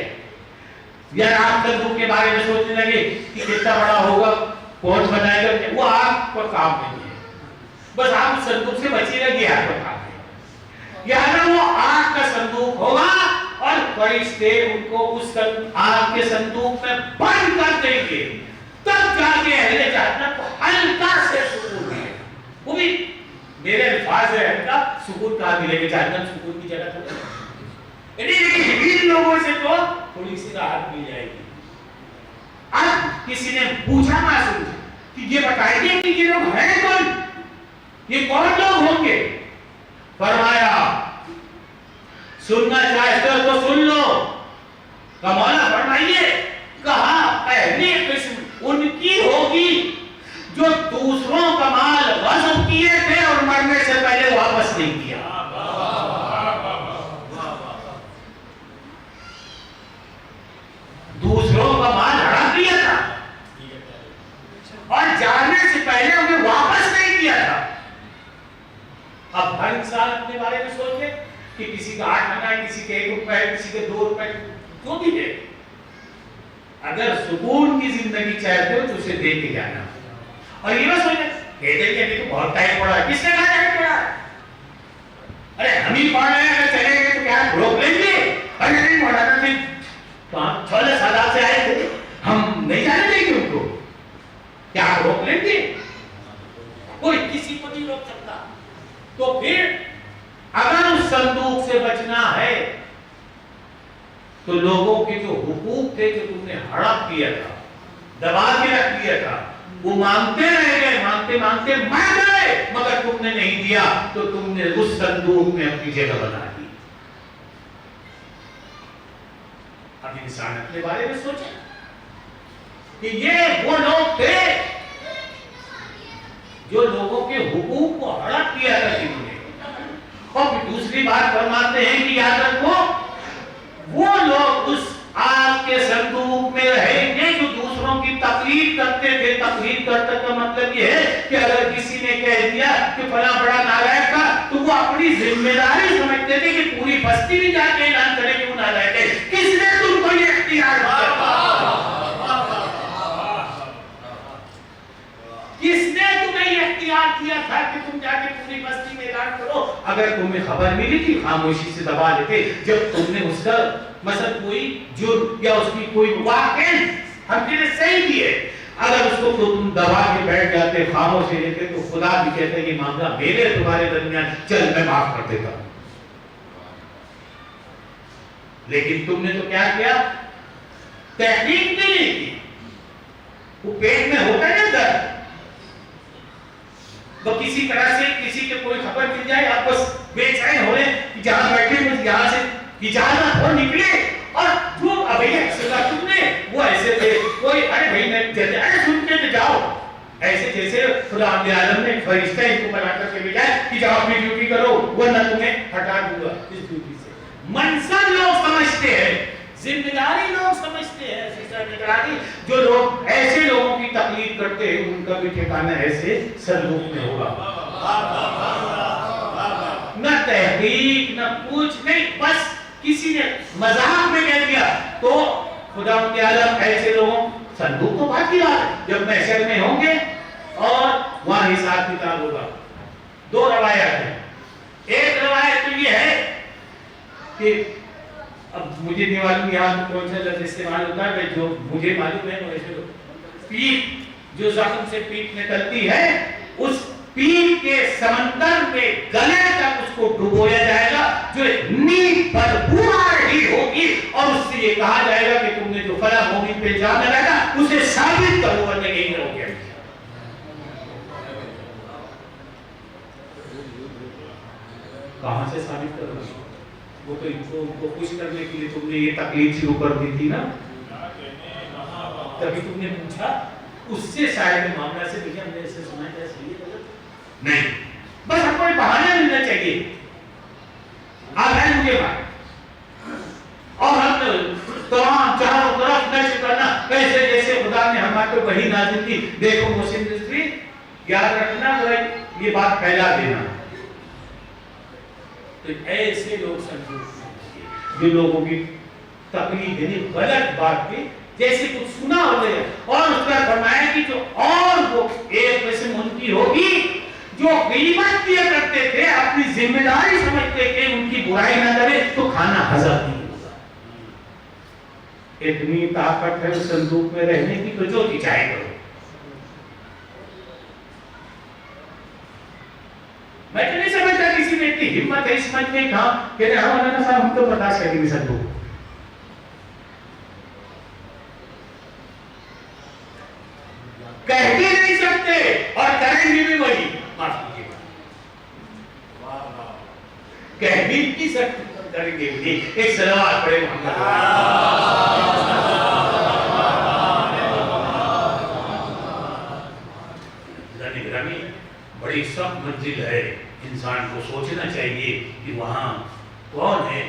یا آپ صندوق کے بارے میں سوچنے لگے کہ کتنا بڑا ہوگا، کون بنائے گا، وہ آپ کا کام نہیں ہے، بس آپ صندوق سے بچی رہیے، آپ کا کام ہے۔ یعنی وہ آگ کا صندوق ہوگا اور فرشتے ان کو اس آگ کے صندوق میں بند کر دیں گے، تب جا کے اہل جہنم کو ہلکا سے سکون ملے، وہ بھی میرے الفاظ ہے ہلکا سکون کہاں ملے گا، جہنم سکون کی جگہ تو ان لوگوں سے تو تھوڑی سی راحت مل جائے گی۔ اب کسی نے پوچھا معصوم کہ یہ بتائیے کہ یہ لوگ ہیں کون، یہ کون لوگ ہوں گے؟ فرمایا سننا چاہتے ہو تو سن لو، مولا فرمائیے کہا پہلی قسم ان کی ہوگی جو دوسروں کا مال غصب کیے تھے اور مرنے سے پہلے واپس نہیں کیا، دوسروں کا مال ہڑپ لیا تھا اور جانے سے پہلے انہیں واپس نہیں کیا تھا۔ اب ہر انسان اپنے بارے میں سوچے کہ کسی کا 8 آنا ہے، کسی کے 1 روپے ہے، کسی کے 2 روپے، جو بھی ہے، اگر سکون کی زندگی چاہتے ہو تو اسے دے کے جانا، اور یہ نہ سوچے کہہ دیں کہ ابھی تو بہت ٹائم پڑا ہے، کس نے کہا ٹائم پڑا ہے، ارے ہم ہی پڑھ رہے ہیں، اگر چلیں گے تو کیا روک لیں گے، ارے نہیں مولانا جی 6 سال سے آئے تھے، ہم نہیں جانے دیں گے ان کو، کیا روک لیں گے؟ کوئی کسی کو نہیں روک سکتا۔ دیا تھا, دبا کے رکھ دیا تھا. وہ مانگتے رہ گئے, مانگتے مانگتے مر گئے, مگر تم نے نہیں دیا تو تم نے اس صندوق میں اپنی جگہ بنا دی. اب انسان اپنے بارے میں سوچے کہ یہ وہ لوگ تھے جو لوگوں کے حقوق کو ہڑپ کیا تھا جنہوں نے. اور پھر دوسری بات فرماتے ہیں کہ یاد رکھو وہ لوگ اس آگ کے صندوق میں رہیں گے جو دوسروں کی تقلید کرتے تھے. تقلید کرنے کا مطلب یہ ہے کہ اگر کسی نے کہہ دیا کہ فلاں بڑا نالائق تھا تو وہ اپنی ذمہ داری سمجھتے تھے کہ پوری بستی بھی جا کے اعلان کرے کہ وہ نالائق ہے. کس نے تم کو یہ اختیار دیا؟ کس نے تمہیں یہ اختیار کیا تھا کہ تم جا کے پوری بستی میں اعلان کرو؟ اگر تمہیں خبر ملی تھی خاموشی سے دبا لیتے. جب تم نے اس کا مثلا کوئی جرم یا اس کی کوئی واقع ہم نے صحیح کی ہے, اگر اس کو تم دبا کے بیٹھ جاتے خاموش ہو لیتے تو خدا بھی کہتے کہ معاملہ میرے تمہارے درمیان, چل میں معاف کر دیتا ہوں. لیکن تم نے تو کیا کیا؟ تحقیق نہیں کی. وہ پیٹ میں ہوتا ہے درد, تو کسی طرح سے کسی کے کوئی خبر مل جائے آپ بس بے چین ہو رہے کہ جہاں بیٹھے مجھے یہاں سے اجازت ہو نکلے. اور جو ابھی تم نے وہ ایسے تھے کوئی ارے بھائی میں جیسے ارے سن کے جاؤ ایسے جیسے خدا عالم نے فرشتہ ان کو بنا کر کے بھیجا کہ جاؤ اپنی ڈیوٹی کرو ورنہ تمہیں ہٹا دوں گا اس ڈیوٹی سے. منصب لوگ سمجھتے ہیں, ذمہ داری لوگ سمجھتے ہیں, نگرانی. جو لوگ ایسے لوگوں کی تقلید کرتے ہیں ان کا بھی ٹھکانہ ایسے صندوق میں ہوگا. نہ تحقیق نہ کچھ نہیں, بس کسی نے مذاق میں کہہ دیا تو خدا عالم ایسے لوگوں صندوق تو بات کی بات ہے جب محشر میں ہوں گے اور وہاں حساب کتاب ہوگا. دو روایات ہیں. ایک روایت تو یہ ہے کہ اب مجھے نہیں معلوم یہاں کون سا لفظ استعمال ہوتا ہے, جو مجھے معلوم ہے ویسے پیٹ جو زخم سے پیٹ نکلتی ہے اس پیٹ کے سمندر میں گلے تک اس کو ڈبویا جائے گا جو نیک بدبو آ رہی ہوگی اور اس سے یہ کہا جائے گا کہ تم نے جو فلاں مومن پہ الزام لگایا تھا اسے ثابت کرو ورنہ یہی رہو گے. کہاں سے ثابت کرو؟ وہ تو ان کو خوش کرنے کے لیے تم نے یہ تکلیف شروع کر دی تھی نا, تبھی تم نے پوچھا. اس سے شاید معاملہ سے ہم نے اسے سنا کیا صحیح ہے نہیں, بس ہم کو بہانہ ملنا چاہیے. آپ ہیں مجھے بات اور ہم تمام چاروں طرف نشر کرنا ایسے جیسے خدا نے ہمارے کو وحی نازل کی. دیکھو مسلم انڈسٹری یاد رکھنا بھائی یہ بات پھیلا دینا. تو ایسے لوگ سمجھو جو لوگوں کی تقلید یعنی غلط بات کی جیسے کچھ سنا ہو گیا اور اس کا فرمایا کہ جو اور وہ ایک قسم ان کی ہوگی جو غیبت کیا کرتے تھے اپنی ذمہ داری سمجھتے کہ ان کی برائی نہ کرے تو کھانا ہضم نہیں ہوگا. اتنی طاقت ہے اس صندوق میں رہنے کی تو جو چاہے کرو. میں تو نہیں سمجھتا کسی میں اتنی ہمت ہے اس منچ میں کہا کہ مولانا صاحب ہم تو برداشت کریں گے صندوق. کہہ بھی نہیں سکتے اور کریں گے بھی وہی. معاف کیجیے کہہ بھی نہیں سکتے کریں گے بھی. ایک صلوات پڑھے محمد گرامی. بڑی سخت منزل ہے, انسان کو سوچنا چاہیے کہ وہاں کون ہے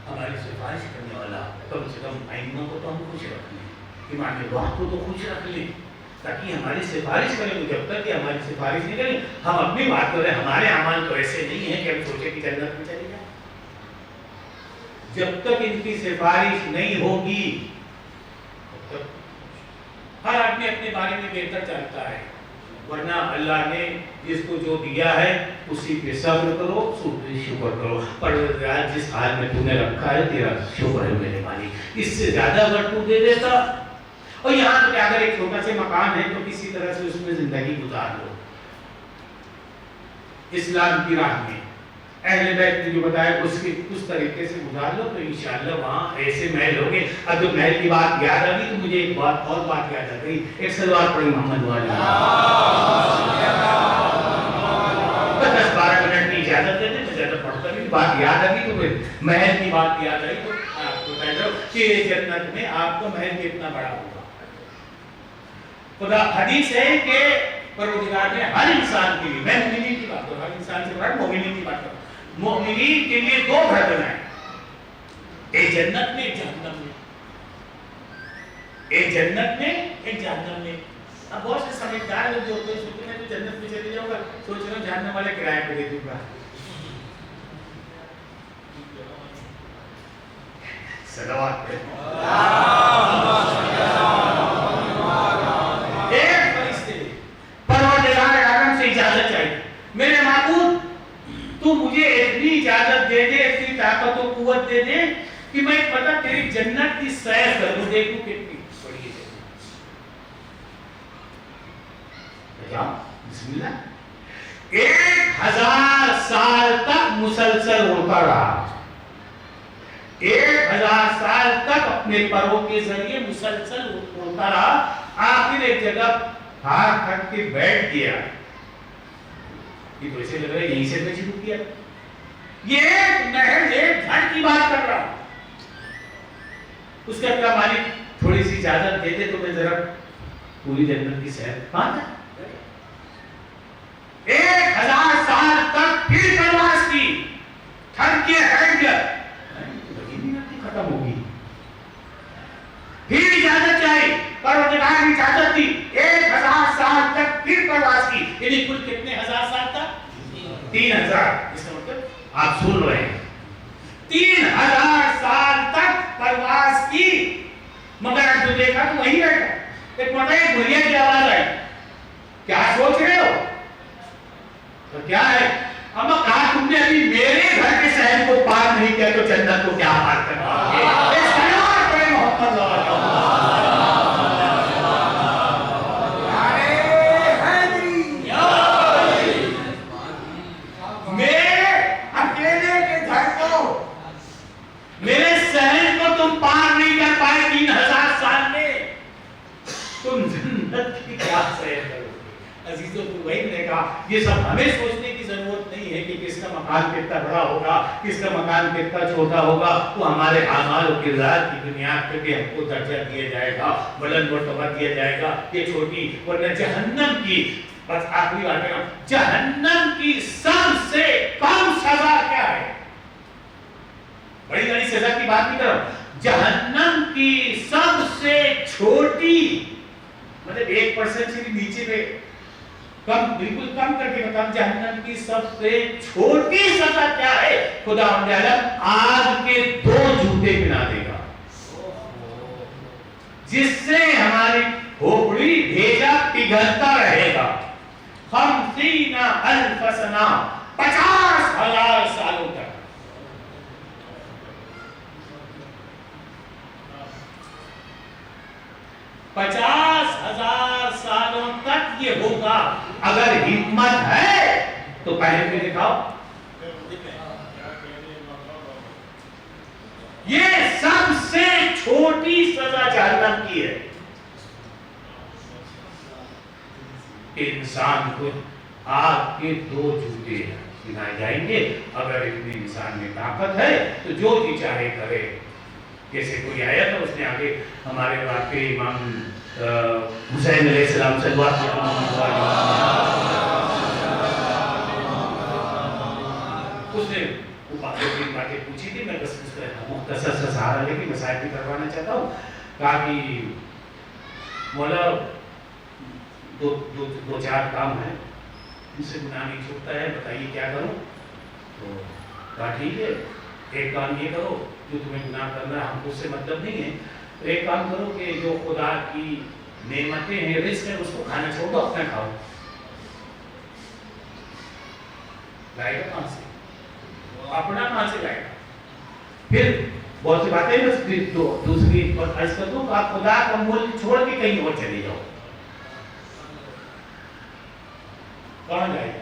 ہماری سفارش کرنے والا. کم سے کم ائمہ کو تو ہم خوش رکھ لیں, امام وقت کو تو خوش رکھ لیں تاکہ ہماری سفارش کریں. تو جب تک کہ ہماری سفارش نہیں کریں ہم اپنی بات کریں. ہمارے اعمال تو ایسے نہیں ہیں کہ ہم سوچیں کہ جنت میں چلے جائیں. جب تک ان کی سفارش نہیں ہوگی تب تک ہر آدمی اپنے بارے میں بہتر چاہتا ہے. ورنہ اللہ نے جس کو جو دیا ہے اسی پہ صبر کرو, شکر کرو. پروردگار جس حال میں تو نے رکھا ہے تیرا شکر ہے میرے مالک. اس سے زیادہ اگر تو دے دیتا اور یہاں تو اگر ایک چھوٹا سے مکان ہے تو کسی طرح سے اس میں زندگی گزار لو اسلام کی راہ میں. اہل بیت نے جو بتایا اس طریقے سے گزار لو تو انشاءاللہ وہاں ایسے محل ہوگے. اب جو محل کی بات یاد آ گئی تو مجھے ایک بات اور بات یاد آ گئی. ایک سلوات پڑھی محمد والی. 10-12 منٹ کی اجازت دے دیں, زیادہ پڑھتا نہیں. بات یاد آ گئی تو محل کی بات یاد آئی تو آپ کو کہہ دو کہ جنت میں آپ کو محل کتنا بڑا ہوگا. خدا حدیث ہے کہ پروردگار نے ہر انسان کے لیے, میں مومنین کی بات کروں, ہر انسان سے بڑا مومنین کی بات کروں, مومنین کے لیے 2 گھر بنائے, ایک جنت میں ایک جہنم میں. ایک جنت میں ایک جہنم میں. اب بہت سے سمجھدار لوگ جو ہوتے ہیں سوچتے ہیں کہ جنت میں چلے جاؤں گا, سوچ رہا ہوں جہنم والے کرائے پہ دے دوں گا. صلوات پڑھیں. ایک فرشتے پروردگار عالم سے اجازت چاہیے, میرے معبود تو مجھے اتنی اجازت دے دے, اتنی طاقت و قوت دے دے کہ میں پتہ تیری جنت کی سیر کروں, دیکھوں کتنی بڑی ہے. بسم اللہ. 1000 سال تک مسلسل اڑتا رہا, 1000 سال تک اپنے پروں کے ذریعے مسلسل اڑتا رہا. آخر ایک جگہ ہاتھ تھک کے بیٹھ گیا. یہ تو ایسے لگ رہا ہے یہیں سے میں شروع کیا. یہ محض ایک گھر کی بات کر رہا ہوں. اس کا کیا مالک تھوڑی سی اجازت دے دے تو میں ذرا پوری جنت کی سیر. بات ہے 1000 سال تک پھر پرواز کی, تھک کے ہٹ گیا, ختم ہوگی. پھر اجازت چاہیے, پروردگار نے اجازت دی. 1000 سال تک پھر پرواز کی, یعنی کل کتنے ہزار سال تک؟ 3000. اس کا مطلب آپ سن رہے ہیں 3000 سال تک پرواز کی. مگر آپ جو دیکھا تو وہی بیٹھا. ایک مرتبہ ایک بھیا کی آواز آئی, کیا سوچ رہے ہو؟ تو کیا ہے؟ اما کہا تم نے ابھی میرے گھر کے شہر کو پار نہیں کیا تو جنت کو کیا پار کرنا ہے؟ اس سلام پہ محمد میرے اکیلے کے گھر کو, میرے شہر کو تم پار نہیں کر پائے 3000 سال میں, تم جنت کی کیا سیر کرو. عزیزوں تو وہی نے کہا یہ سب ہمیں سوچنے کی ضرورت نہیں ہے کہ کس کا مکان کتنا بڑا ہوگا, کس کا مکان کتنا چھوٹا ہوگا. وہ ہمارے اعمال و کردار کی بنیاد پہ بھی ہم کو درجہ دیا جائے گا, بلند مرتبہ دیا جائے گا. یہ چھوٹی ورنہ جہنم کی, بس آخری بات ہے, جہنم کی سب سے کم سزا کیا ہے؟ بڑی بڑی سزا کی بات نہیں کر رہا ہوں, جہنم کی سب سے چھوٹی, مطلب 1% سے بھی نیچے پہ کم, بالکل کم کر کے بتا, جہنم کی سب سے چھوٹی سزا کیا ہے؟ خدا عالم آگ کے 2 جوتے پہنا دے گا, جس سے ہماری کھوپڑی بھیجا پگھلتا رہے گا 50,000 سنہ, 50,000 سالوں تک. پچاس 50,000 سالوں تک یہ ہوگا. اگر ہمت ہے تو پہلے پہ دکھاؤ. یہ سب سے چھوٹی سزا جہنم کی ہے. انسان کو آگ کے 2 جوتے پہنائے جائیں گے. اگر اتنے انسان میں طاقت ہے تو جو جی چاہے کرے. جیسے کوئی آیا تھا, اس نے آگے ہمارے واقعی امام حسین علیہ السلام سے دعا کی, اس نے وہ باتیں پوچھی تھی. میں بس اس کا مختصر سا سہارا لے کے مسائل بھی کروانا چاہتا ہوں. کہا کہ مولا 2-4 کام ہیں, ان سے گناہ نہیں چھوٹتا ہے, بتائیے کیا کروں. تو کہا ٹھیک ہے, ایک کام یہ کرو, جو تمہیں گناہ کرنا ہے ہم کو اس سے مطلب نہیں ہے, تو ایک کام کرو کہ جو خدا کی نعمتیں ہیں, رزق ہے, اس کو کھانا چھوڑ دو, اپنا کھاؤ. لائے گا کہاں سے؟ اپنا کہاں سے لائے گا؟ پھر بہت سی باتیں بس دوسری عرض کر دوں کہ آپ خدا کا ملک چھوڑ کے کہیں اور چلے جاؤ, کہاں جائے گا؟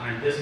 8-10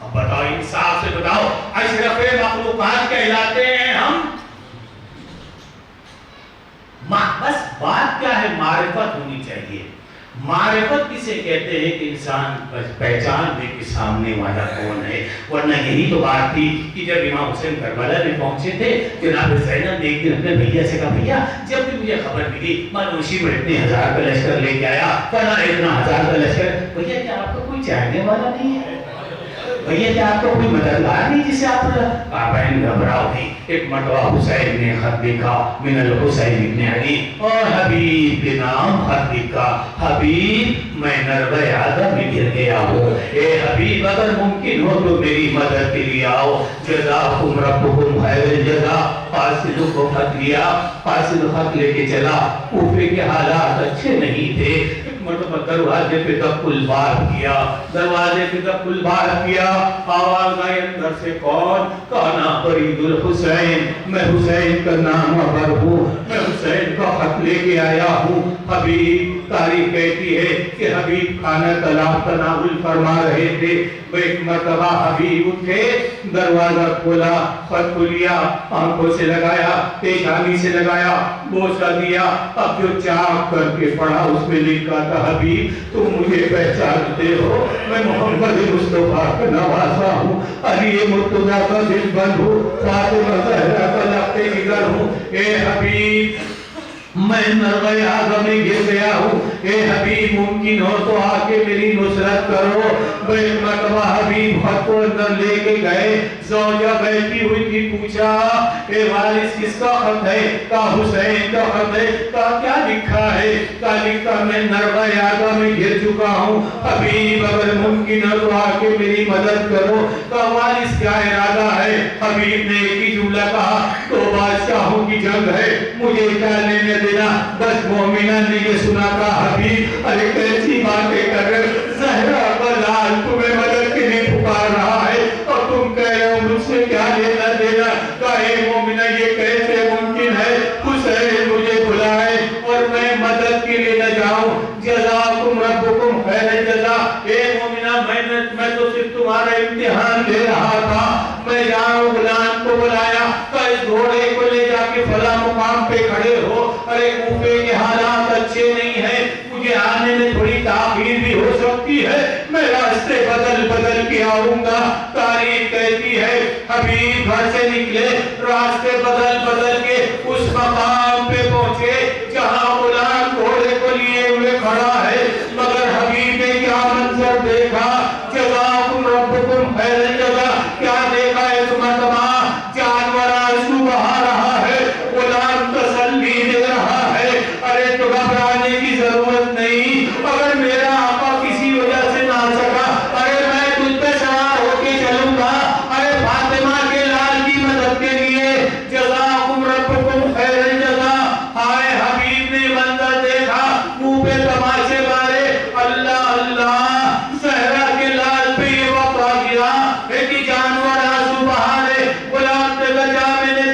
اب بتاؤ انصاف سے بتاؤ اشرف مخلوقات کہلاتے ہیں ہم؟ بس بات کیا ہے؟ معرفت ہونی چاہیے. معرفت کسے کہتے ہیں کہ انسان پہچان دے کہ سامنے والا کون ہے. ورنہ یہی تو بات تھی کہ جب امام حسین کربلا میں پہنچے تھے جناب زینب نے ایک دن اپنے بھیا سے کہا بھیا جب بھی مجھے خبر ملی میں نوشی میں اتنے 1000 کا لشکر لے کے آیا فلاں اتنا 1000 کا لشکر. بھیا کیا آپ کو کوئی چاہنے والا نہیں ہے؟ بھیا کیا آپ کو کوئی مددگار نہیں جسے آپ بہن گھبراؤ نہیں. ایک مرتبہ حسین نے خط لکھا من الحسین ابن علی اور حبیب کے نام خط لکھا. حبیب میں نربہ آدم میں گر گیا ہوں. اے حبیب اگر ممکن ہو تو میری مدد کے لیے آؤ. جزاکم ربکم خیر الجزا. فاسد کو خط لیا. فاسد خط لے کے چلا. کوفے کے حالات اچھے نہیں تھے. مرتبہ دروازے پہ دقل بار کیا. دروازے پہ دقل بار کیا. آواز آئی اندر سے کون؟ کانا برید الحسین. میں حسین کا نام ابر ہوں. میں حسین کا خط لے کے آیا ہوں. حبیب تاریخ کہتی ہے کہ حبیب کھانا طلاب تناول فرما رہے تھے. ایک مرتبہ حبیب اٹھے دروازہ کھولا خط کو لیا آنکھوں سے لگایا پیشانی سے لگایا بوسہ دیا. اب جو چاک کر کے پڑھا اس میں لکھا تھا حبیب تم مجھے پہچانتے ہو میں محمد مصطفیٰ کا نواسا ہوں. علی مرتضیٰ کا دل بند ہوں. فاطمہ زہرا کا لقب جگر ہوں. اے حبیب میں نرغہ آدم میں گر گیا ہوں. اے حبیب ممکن ہو تو آ کے میری نصرت کرو. ایک مرتبہ حبیب خط کو اندر لے کے گئے. زوجہ بیٹھی ہوئی تھی. پوچھا اے وارث کس کا خط ہے؟ کہا حسین کا خط ہے. کہا کیا لکھا ہے؟ کہا لکھا میں نرغہ آدم میں گر چکا ہوں. حبیب اگر ممکن ہو تو آ کے میری مدد کرو. کہا وارث کیا ارادہ ہے؟ حبیب نے ایک ہی جملہ کہا تو بادشاہوں کی جنگ ہے مجھے کیا لینے دینا. بس مومنہ نے یہ سنا تھا حبیب ارے کیسی باتیں کر رہے. زہرا کا لال تمہیں مدد کے لیے پکار رہا ہے اور تم کہہ رہے ہو مجھ سے کیا لینا دینا. کہے مومنہ یہ کیسے ممکن ہے؟ حسین مجھے بلائے اور میں مدد کے لیے نہ جاؤں. جزاکم ربکم خیر جزا. اے مومنہ میں تو صرف تمہارا امتحان لے رہا تھا. میں جاؤں غلام کو بلایا کہ اس گھوڑے کو لے جا کے فلاں مقام پہ کھڑے ہو. ارے کوفے کے حالات اچھے نہیں ہیں مجھے آنے میں تھوڑی تاخیر بھی ہو سکتی ہے. میں راستے بدل کے آؤں گا. تاریخ کہتی ہے حبیب گھر سے نکلے راستے بدل کے اس مقام پہ پہنچے جہاں غلام گھوڑے کو لیے ہوئے کھڑا ہے. مگر حبیب نے کیا منظر دیکھا. جزاکم ربکم خیر جزا. کیا دیکھا ہے مرتبہ جانور آنسو بہا رہا ہے. غلام تسلی دے رہا ہے. ارے تو گھبرانے کی ضرورت نہیں. اگر میرا آقا کسی وجہ سے نہ سکا ارے میں تجھ پہ سوار ہو کے چلوں گا. ارے فاطمہ کے لال کی مدد کے لیے جزاکم ربکم خیر جزا. ہائے حبیب نے منظر دیکھا منہ پہ تماشے مارے. اللہ اللہ زہرا کے لال پہ یہ وقت آ گیا ہے کہ جانور آنسو بہا رہے. غلام نے کہا میں نے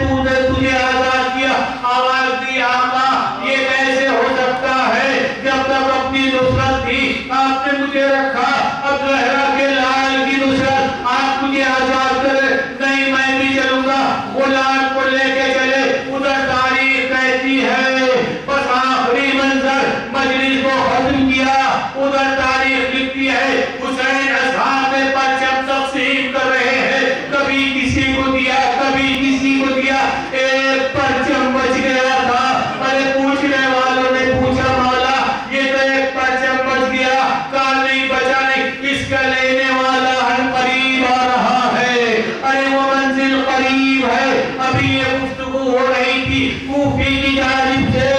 تجھے آزاد کیا. آواز دی آقا یہ کیسے ہو سکتا ہے؟ جب تک اپنی نصرت تھی آپ نے مجھے رکھا. اب زہرا کے لال کی نصرت آپ مجھے آزاد کرے. نہیں میں بھی چلوں گا. غلام کو لے کے چلے. ادھر تاریخ کہتی ہے بس آخری منظر مجلس کو ختم کیا. ادھر تاریخ لکھتی ہے حسین اصحاب پرچم تقسیم کر رہے ہیں. کبھی کسی کو دیا کبھی کسی کو دیا. ایک پرچم بچ گیا تھا. ارے پوچھنے والوں نے پوچھا مولا یہ تو ایک پرچم بچ گیا. کہا نہیں بچا نہیں. اس کا لینے والا ہر قریب آ رہا ہے. ارے وہ منزل قریب ہے. ابھی یہ گفتگو ہو رہی تھی کوفی کی جانب سے.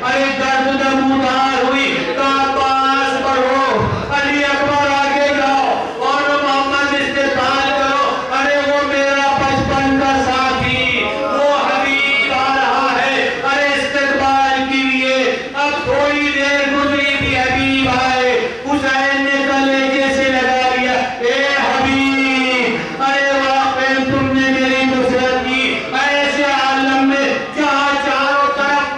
ارے گرد نمودار ہوئی. کہا پاس بڑھو. علی اکبر آگے جاؤ اور محمد استقبال کرو. ارے وہ میرا بچپن کا ساتھی وہ حبیب آ رہا ہے. ارے استقبال کے لیے اب تھوڑی دیر گزری تھی حبیب آئے. حسین نے کلیجے سے لگا لیا. اے حبیب ارے واقعی تم نے میری نصرت کی. ایسے عالم میں جہاں چاروں طرف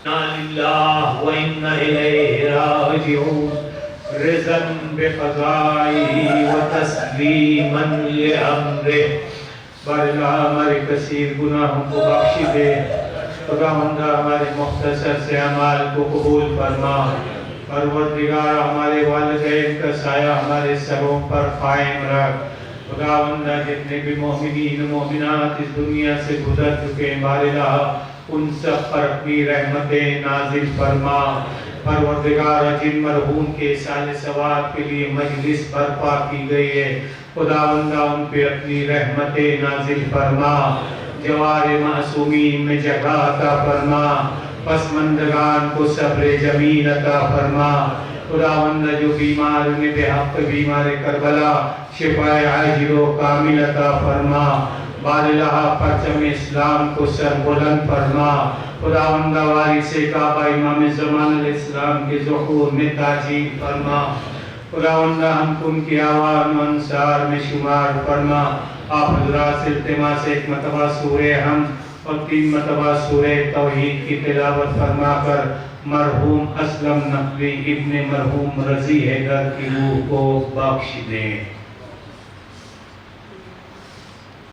للہ وإنا إليه راجعون رضا بقضائه وتسلیما لأمره بار اللہ ہمارے کثیر گناہوں کو بخش دے خداوند ہمارے مختصر سے اعمال کو قبول فرما پروردگار ہمارے والدین کا سایہ ہمارے سروں پر قائم رکھ خداوند جتنے بھی مومنین مومنات اس دنیا سے گزر چکے بار اللہ ان سب پر اپنی رحمتیں نازل فرما پروردگار جن مرحوم کے سال ثواب کے لیے مجلس برپا کی گئی ہے خداوند ان پہ اپنی رحمتیں نازل فرما جوار معصومین میں جگہ عطا فرما پسماندگان کو صبر جمیل عطا فرما خداوند جو بیمار انہیں بے حق بیمار کربلا شفا عاجل و کامل عطا فرما باراللہ پرچم اسلام کو سر بلند فرما خداوند وارث کعبہ امام زمان علیہ السلام کے ظہور میں تاجیل فرما خداوند ہم کو ان کی آوان و انصار میں شمار فرما آپ حضرات سے التماس ایک مرتبہ سورہ حمد اور 3 مرتبہ سورہ توحید کی تلاوت فرما کر مرحوم اسلم نقوی ابن مرحوم رضی حیدر کی روح کو بخش دیں